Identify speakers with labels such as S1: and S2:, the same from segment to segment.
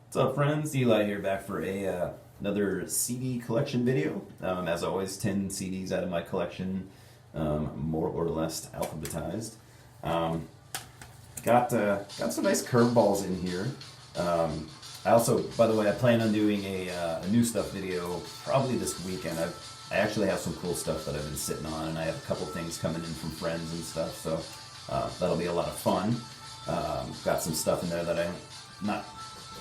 S1: What's up, friends? Eli here, back for another CD collection video. As always, 10 CDs out of my collection, more or less alphabetized. Um, got some nice curveballs in here. I also, by the way, I plan on doing a new stuff video probably this weekend. I actually have some cool stuff that I've been sitting on, and I have a couple things coming in from friends and stuff, so that'll be a lot of fun. Got some stuff in there that I'm not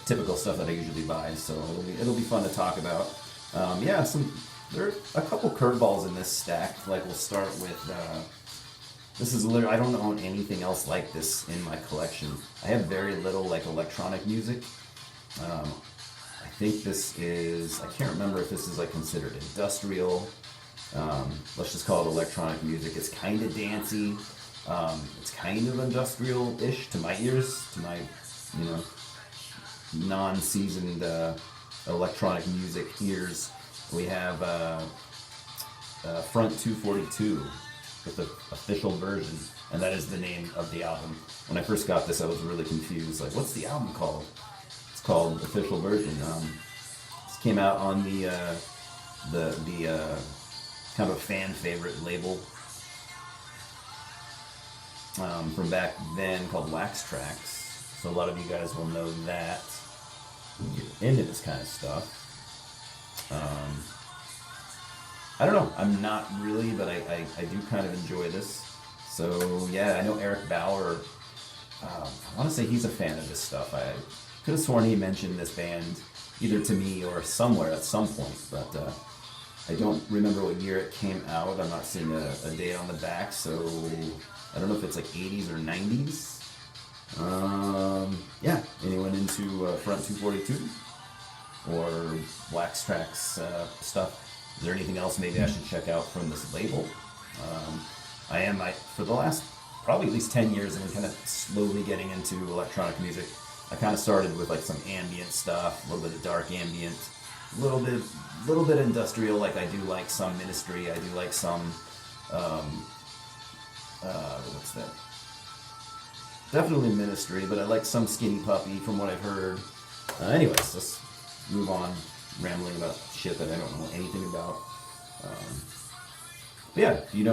S1: typical stuff that I usually buy, so it'll be fun to talk about. Yeah, there are a couple curveballs in this stack. Like we'll start with this is literally, I don't own anything else like this in my collection. I have very little like electronic music. I think this is, I can't remember if this is like considered industrial. Let's just call it electronic music. It's kind of dancey. It's kind of industrial-ish to my ears, to my, non-seasoned electronic music ears. We have Front 242 with the official version, and that is the name of the album. When I first got this, I was really confused. Like, what's the album called? It's called Official Version. This came out on the kind of a fan favorite label from back then called Wax Trax. So a lot of you guys will know that. Get into this kind of stuff. I don't know. I'm not really, but I do kind of enjoy this. So yeah, I know Eric Bauer. I want to say he's a fan of this stuff. I could have sworn he mentioned this band either to me or somewhere at some point, but I don't remember what year it came out. I'm not seeing a date on the back, so I don't know if it's like 80s or 90s. Yeah, anyone into Front 242 or Wax Trax stuff? Is there anything else maybe I should check out from this label? For the last probably at least 10 years, I've been kind of slowly getting into electronic music. I kind of started with like some ambient stuff, a little bit of dark ambient, a little bit industrial. Like I do like some Ministry, I do like some what's that? Definitely Ministry, but I like some Skinny Puppy from what I've heard. Anyways, let's move on, rambling about shit that I don't know anything about. But yeah, if you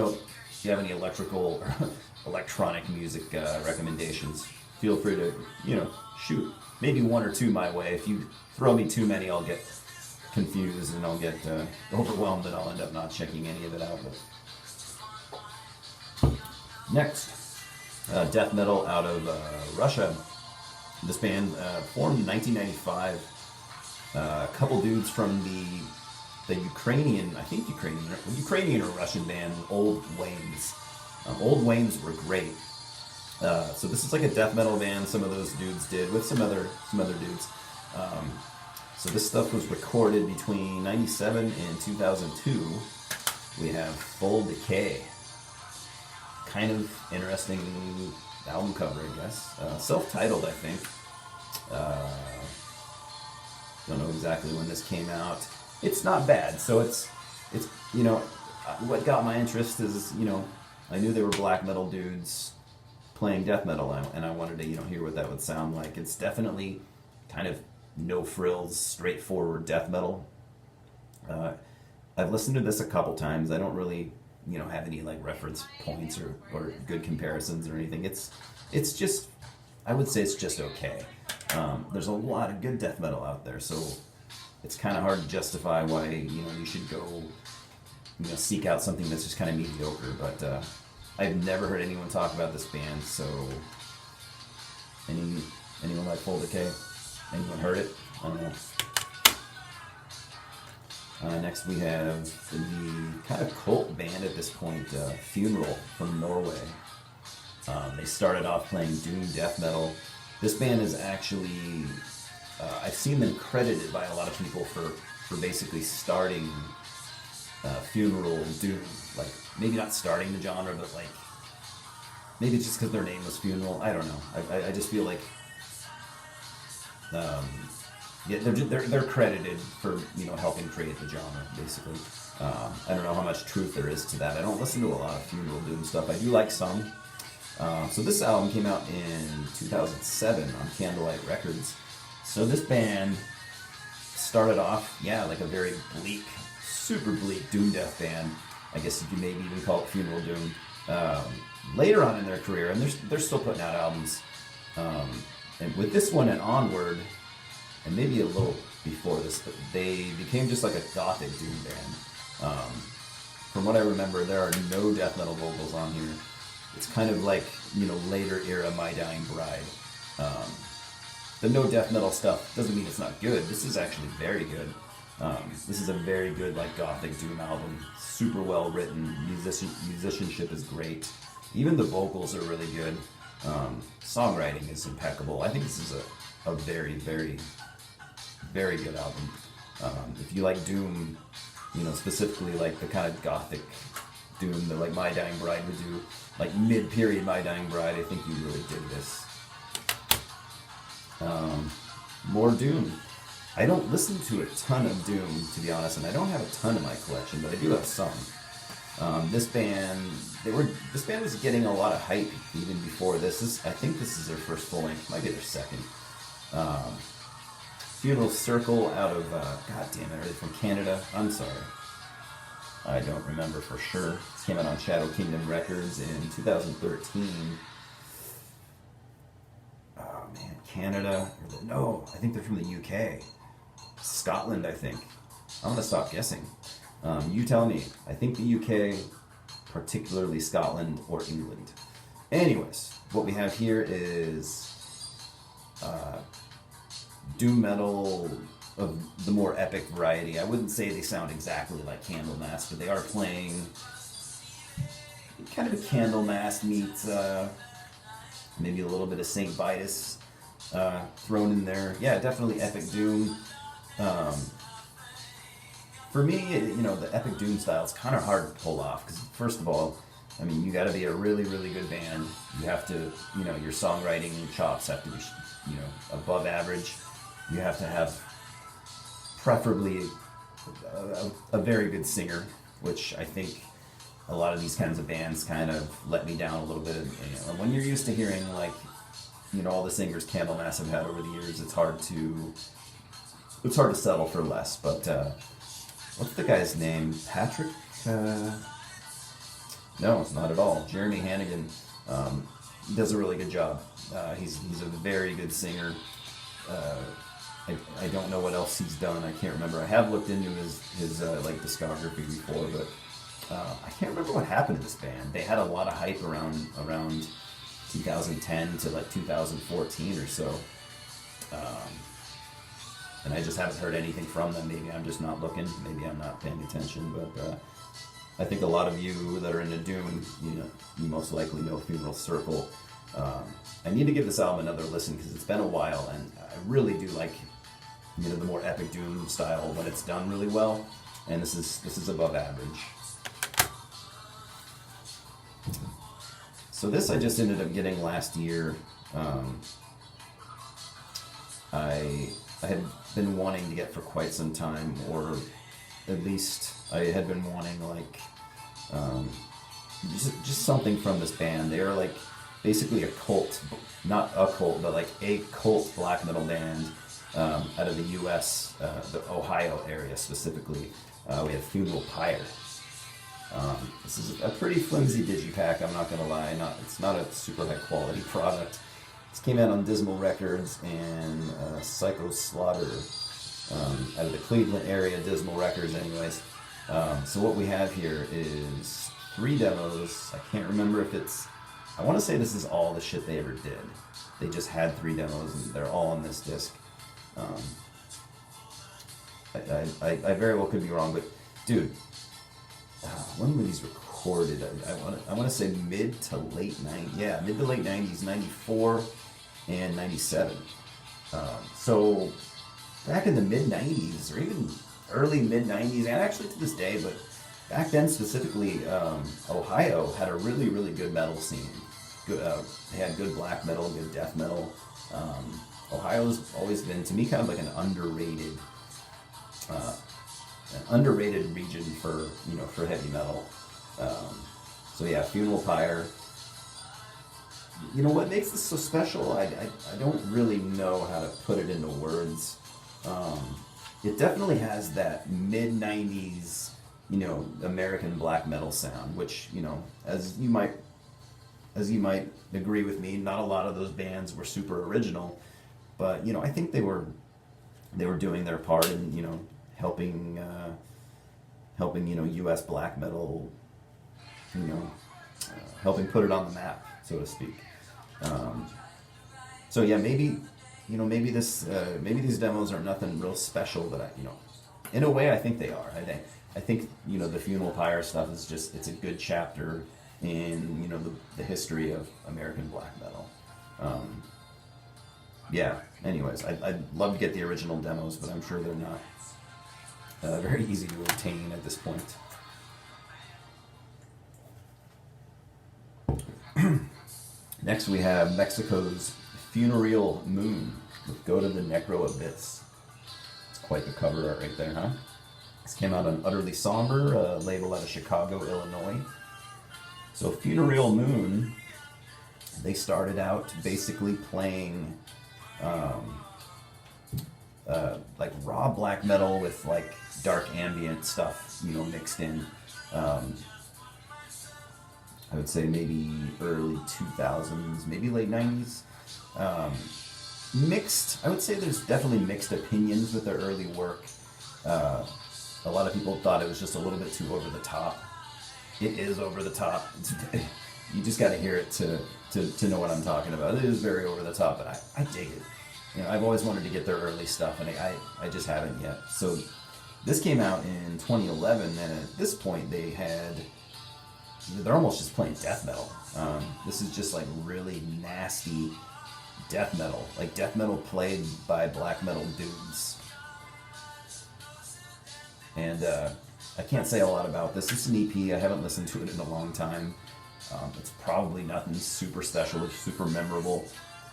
S1: have any electrical or electronic music recommendations, feel free to, shoot maybe one or two my way. If you throw me too many, I'll get confused and I'll get overwhelmed and I'll end up not checking any of it out. But next, death metal out of Russia. This band formed in 1995. A couple dudes from the Ukrainian, I think Ukrainian or Russian band, Old Waynes. Old Waynes were great. So this is like a death metal band. Some of those dudes did with some other dudes. So this stuff was recorded between 97 and 2002. We have Full Decay. Kind of interesting album cover, I guess. Self-titled, I think. Don't know exactly when this came out. It's not bad. So it's what got my interest is, I knew they were black metal dudes playing death metal, and I wanted to, hear what that would sound like. It's definitely kind of no frills, straightforward death metal. I've listened to this a couple times. I don't really, have any like reference points or good comparisons or anything. It's just, I would say it's just okay. There's a lot of good death metal out there, so it's kind of hard to justify why, you should go, seek out something that's just kind of mediocre. But I've never heard anyone talk about this band, so anyone like Full Decay? Anyone heard it? I don't know. Next we have the kind of cult band at this point, Funeral from Norway. They started off playing doom death metal. This band is actually, I've seen them credited by a lot of people for basically starting Funeral doom, like maybe not starting the genre, but like maybe just because their name was Funeral. I don't know. I just feel like yeah, they're credited for helping create the genre, basically. I don't know how much truth there is to that. I don't listen to a lot of Funeral doom stuff. I do like some. So this album came out in 2007 on Candlelight Records. So this band started off, yeah, like a very bleak, super bleak doom death band. I guess you could maybe even call it funeral doom. Later on in their career, and they're still putting out albums. And with this one and onward, and maybe a little before this, but they became just like a gothic doom band. From what I remember, there are no death metal vocals on here. It's kind of like, you know, later era My Dying Bride. The no death metal stuff doesn't mean it's not good. This is actually very good. This is a very good, like, gothic doom album. Super well written. Musicianship is great. Even the vocals are really good. Songwriting is impeccable. I think this is a very, very, very good album. If you like doom, you know, specifically like the kind of gothic doom that like My Dying Bride would do, like mid-period My Dying Bride, I think you really dig this. More doom. I don't listen to a ton of doom, to be honest, and I don't have a ton in my collection, but I do have some. This band was getting a lot of hype even before this. I think this is their first full length, might be their second. Funeral Circle out of, god damn it, are they from Canada? I'm sorry. I don't remember for sure. This came out on Shadow Kingdom Records in 2013. Oh man, Canada. No, I think they're from the UK. Scotland, I think. I'm gonna stop guessing. You tell me. I think the UK, particularly Scotland or England. Anyways, what we have here is doom metal of the more epic variety. I wouldn't say they sound exactly like Candlemass, but they are playing kind of a Candlemass meets maybe a little bit of Saint Vitus thrown in there. Yeah, definitely epic doom. For me, you know, the epic doom style is kind of hard to pull off because, first of all, I mean, you got to be a really, really good band. You have to, you know, your songwriting chops have to be, you know, above average. You have to have preferably a very good singer, which I think a lot of these kinds of bands kind of let me down a little bit. You know, when you're used to hearing, like, you know, all the singers Candlemass have had over the years, it's hard to settle for less. But what's the guy's name? Patrick? No, not at all. Jeremy Hannigan does a really good job. He's a very good singer. I don't know what else he's done. I can't remember. I have looked into his like discography before, but I can't remember what happened to this band. They had a lot of hype around 2010 to like 2014 or so, and I just haven't heard anything from them. Maybe I'm just not looking. Maybe I'm not paying attention. But I think a lot of you that are into doom, you most likely know Funeral Circle. I need to give this album another listen because it's been a while, and I really do like, you know, the more epic doom style when it's done really well. And this is above average. So this I just ended up getting last year. I had been wanting to get for quite some time, or at least I had been wanting like just something from this band. They are like basically a cult, not a cult, but like a cult black metal band out of the U.S., the Ohio area specifically. We have Funeral Pyre. This is a pretty flimsy digipack, I'm not gonna lie. It's not a super high quality product. This came out on Dismal Records and Psycho Slaughter out of the Cleveland area, Dismal Records anyways. So what we have here is 3 demos. I can't remember if I want to say this is all the shit they ever did. They just had 3 demos and they're all on this disc. I very well could be wrong, but dude, when were these recorded? I want to say mid to late 90s. Yeah, mid to late 90s, 94 and 97. So back in the mid 90s, or even early mid 90s, and actually to this day, but back then specifically, Ohio had a really, really good metal scene. Good, they had good black metal, good death metal. Ohio's always been, to me, kind of like an underrated region for heavy metal. So yeah, Funeral Pyre. you know what makes this so special? I don't really know how to put it into words. It definitely has that mid '90s, you know, American black metal sound, which, you know, as you might agree with me, not a lot of those bands were super original, but you know, I think they were doing their part in, you know, helping you know, U.S. black metal, you know, helping put it on the map, so to speak. So yeah, maybe, you know, maybe these demos are nothing real special, but you know, in a way, I think they are. I think you know, the Funeral Pyre stuff is just, it's a good chapter in, you know, the history of American black metal. Yeah. Anyways, I'd love to get the original demos, but I'm sure they're not very easy to obtain at this point. Next, we have Mexico's Funereal Moon with Go to the Necro Abyss. It's quite the cover art right there, huh? This came out on Utterly Somber, a label out of Chicago, Illinois. So Funereal Moon, they started out basically playing like raw black metal with like dark ambient stuff, you know, mixed in. I would say maybe early 2000s, maybe late 90s. Mixed, I would say there's definitely mixed opinions with their early work. A lot of people thought it was just a little bit too over the top. It is over the top. You just got to hear it to know what I'm talking about. It is very over the top, but I dig it. You know, I've always wanted to get their early stuff, and I just haven't yet. So this came out in 2011, and at this point they're almost just playing death metal. This is just like really nasty death metal, like death metal played by black metal dudes. And I can't say a lot about this. It's an EP. I haven't listened to it in a long time. It's probably nothing super special or super memorable.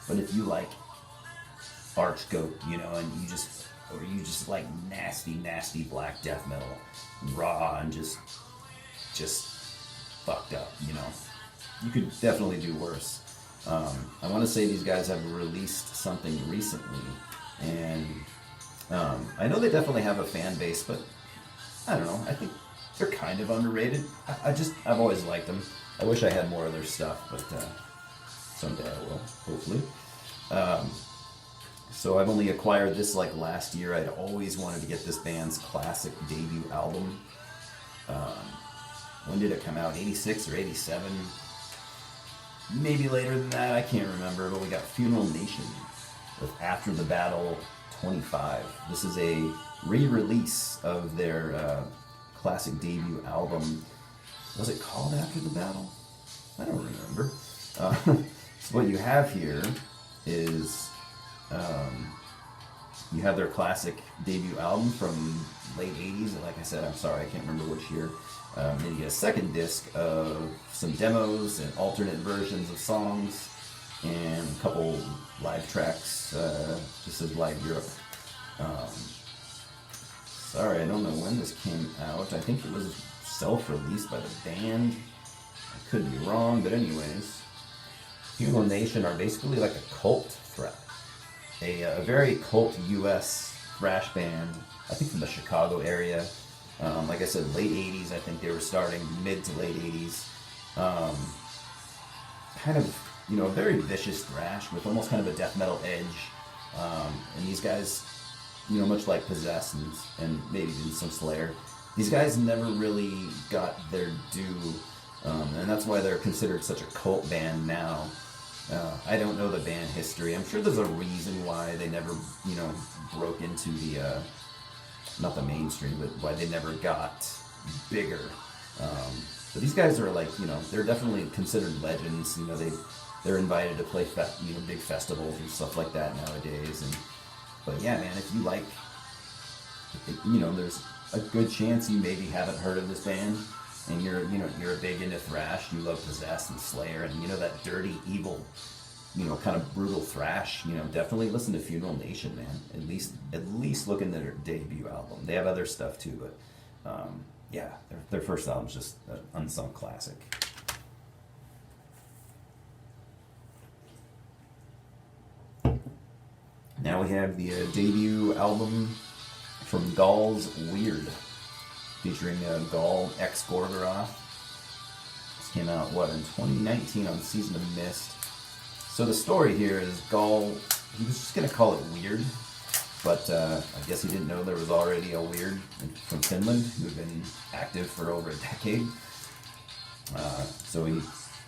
S1: But if you like Archgoat, you know, and you just like nasty, nasty black death metal, raw and just fucked up, you know, you could definitely do worse. I want to say these guys have released something recently, and I know they definitely have a fan base, but I don't know, I think they're kind of underrated. I've always liked them. I wish I had more of their stuff, but someday I will, hopefully. So I've only acquired this like last year. I'd always wanted to get this band's classic debut album. When did it come out? 86 or 87? Maybe later than that, I can't remember, but we got Funeral Nation with After the Battle 25. This is a re-release of their classic debut album. Was it called After the Battle? I don't remember. So what you have here is you have their classic debut album from late 80s. Like I said, I'm sorry, I can't remember which year. Then you get a second disc of some demos and alternate versions of songs and a couple live tracks. This is Live Europe. Sorry, I don't know when this came out. I think it was self-released by the band. I could be wrong, but anyways. Funeral Nation are basically like a cult thrash. A very cult U.S. thrash band, I think from the Chicago area. Like I said, late 80s, I think they were starting, mid to late 80s. Kind of, you know, a very vicious thrash with almost kind of a death metal edge. And these guys, you know, much like Possess and maybe even some Slayer, these guys never really got their due, and that's why they're considered such a cult band now. I don't know the band history. I'm sure there's a reason why they never, you know, broke into the, not the mainstream, but why they never got bigger. But these guys are like, you know, they're definitely considered legends. You know, they're invited to play, you know, big festivals and stuff like that nowadays. But yeah, man, if you like, you know, there's a good chance you maybe haven't heard of this band, and you're big into thrash, you love Possessed and Slayer, and you know that dirty, evil, you know, kind of brutal thrash, you know, definitely listen to Funeral Nation, man. At least look in their debut album. They have other stuff too, but yeah, their first album's just an unsung classic. Now we have the debut album from Gall's Weird, featuring Gall X Gorgoroth. This came out, in 2019 on Season of Mist. So the story here is Gall, he was just going to call it Weird, but I guess he didn't know there was already a Weird from Finland who had been active for over a decade. So he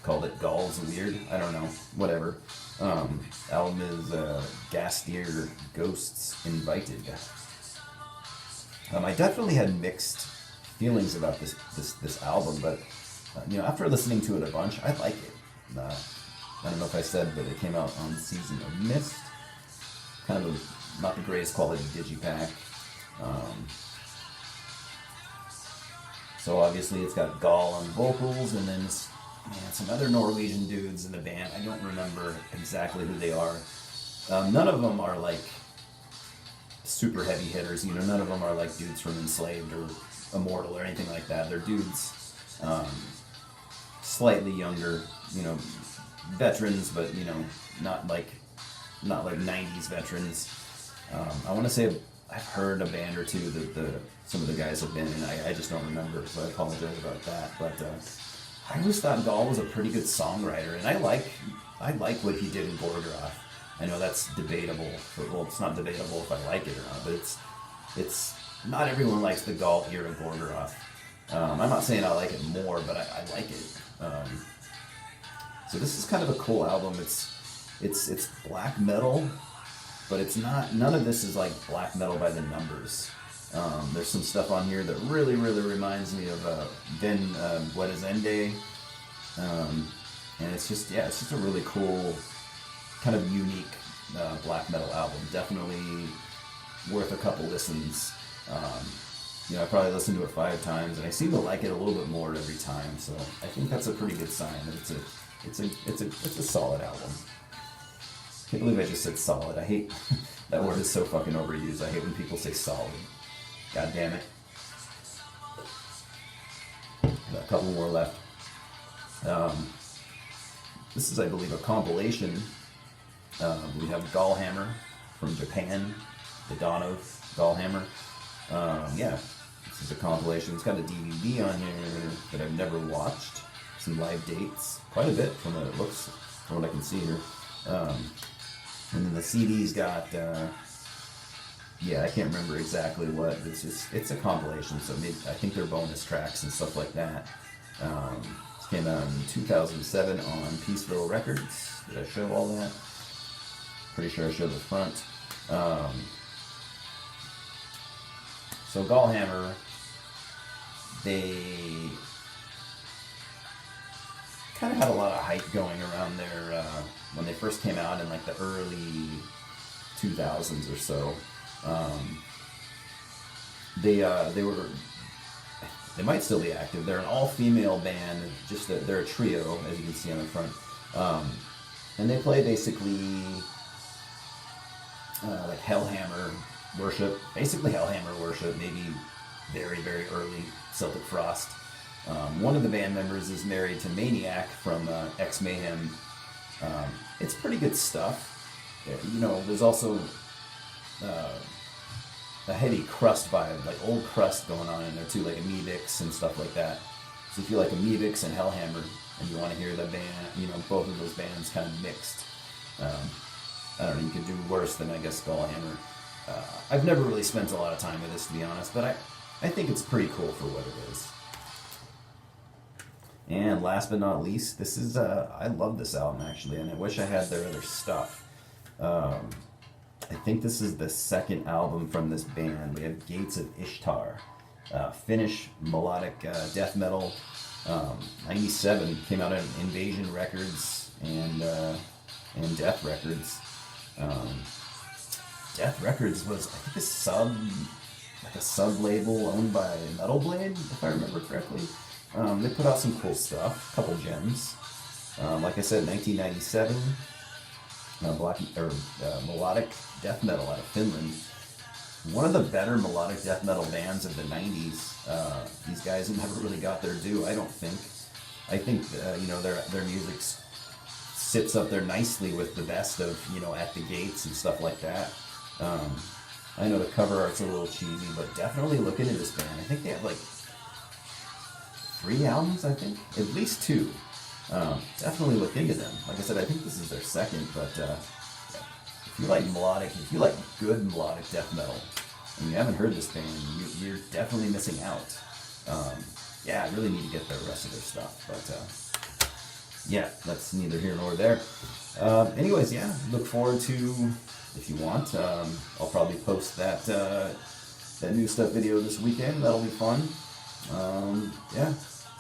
S1: called it Gall's Weird. I don't know, whatever. Album is Gastier Ghosts Invited. I definitely had mixed feelings about this album, but after listening to it a bunch, I like it. I don't know if I said, but it came out on Season of Mist. Kind of not the greatest quality digipack. So obviously it's got Gall on vocals, and then some other Norwegian dudes in the band. I don't remember exactly who they are. None of them are like super heavy hitters. None of them are like dudes from Enslaved or Immortal or anything like that. They're dudes slightly younger, veterans, but not like 90s veterans. I want to say I've heard a band or two that some of the guys have been in. I just don't remember, so I apologize about that. But I always thought Gall was a pretty good songwriter, and I like what he did in Gorgoroth. I know that's debatable. Well, it's not debatable if I like it or not, but it's not everyone likes the Gall era Gorgoroth. I'm not saying I like it more, but I like it. So this is kind of a cool album. It's black metal, but it's not. None of this is like black metal by the numbers. There's some stuff on here that really, really reminds me of Ven Buedazende, and it's just a really cool, kind of unique black metal album. Definitely worth a couple listens. I probably listened to it 5 times, and I seem to like it a little bit more every time. So I think that's a pretty good sign that it's a solid album. Can't believe I just said solid. I hate that word is so fucking overused. I hate when people say solid. God damn it. Got a couple more left. This is, I believe, a compilation. We have Gall Hammer from Japan, the dawn of Gall Hammer. This is a compilation. It's got a DVD on here that I've never watched. Some live dates, quite a bit from what it looks, from what I can see here. And then the CD's got, I can't remember exactly what. It's a compilation, so I think they're bonus tracks and stuff like that. This came out in 2007 on Peaceville Records. Did I show all that? Pretty sure I showed the front. So Gall Hammer, they kind of had a lot of hype going around there when they first came out in like the early 2000s or so. They might still be active. They're an all-female band. Just that they're a trio, as you can see on the front, and they play basically like Hellhammer worship, basically Hellhammer worship, maybe very, very early Celtic Frost. One of the band members is married to Maniac from Ex Mayhem. It's pretty good stuff. There's also a heavy crust vibe, like old crust going on in there too, like Amoebics and stuff like that. So if you like Amoebics and Hellhammer, and you want to hear the band, both of those bands kind of mixed, I don't know, you could do worse than, I guess, Gall Hammer. I've never really spent a lot of time with this, to be honest, but I think it's pretty cool for what it is. And last but not least, this is, I love this album, actually, and I wish I had their other stuff. I think this is the second album from this band. We have Gates of Ishtar, Finnish melodic death metal. 97 came out on Invasion Records and Death Records. Death Records was, I think, a sub label owned by Metal Blade, if I remember correctly. They put out some cool stuff, a couple gems. Like I said, 1997, melodic death metal out of Finland. One of the better melodic death metal bands of the 90s. These guys never really got their due, I don't think. I think their music sits up there nicely with the best of At the Gates and stuff like that. I know the cover art's a little cheesy, but definitely look into this band. I think they have like 3 albums, I think? At least 2. Definitely look into them. Like I said, I think this is their second, but if you like melodic, if you like good melodic death metal, and you haven't heard this band, you're definitely missing out. Yeah, I really need to get the rest of their stuff, but yeah, that's neither here nor there. Anyways, yeah, look forward to, if you want, I'll probably post that new stuff video this weekend. That'll be fun. Yeah,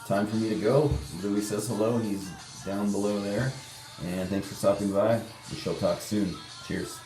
S1: time for me to go. Louis says hello. He's down below there. And thanks for stopping by. We shall talk soon. Cheers.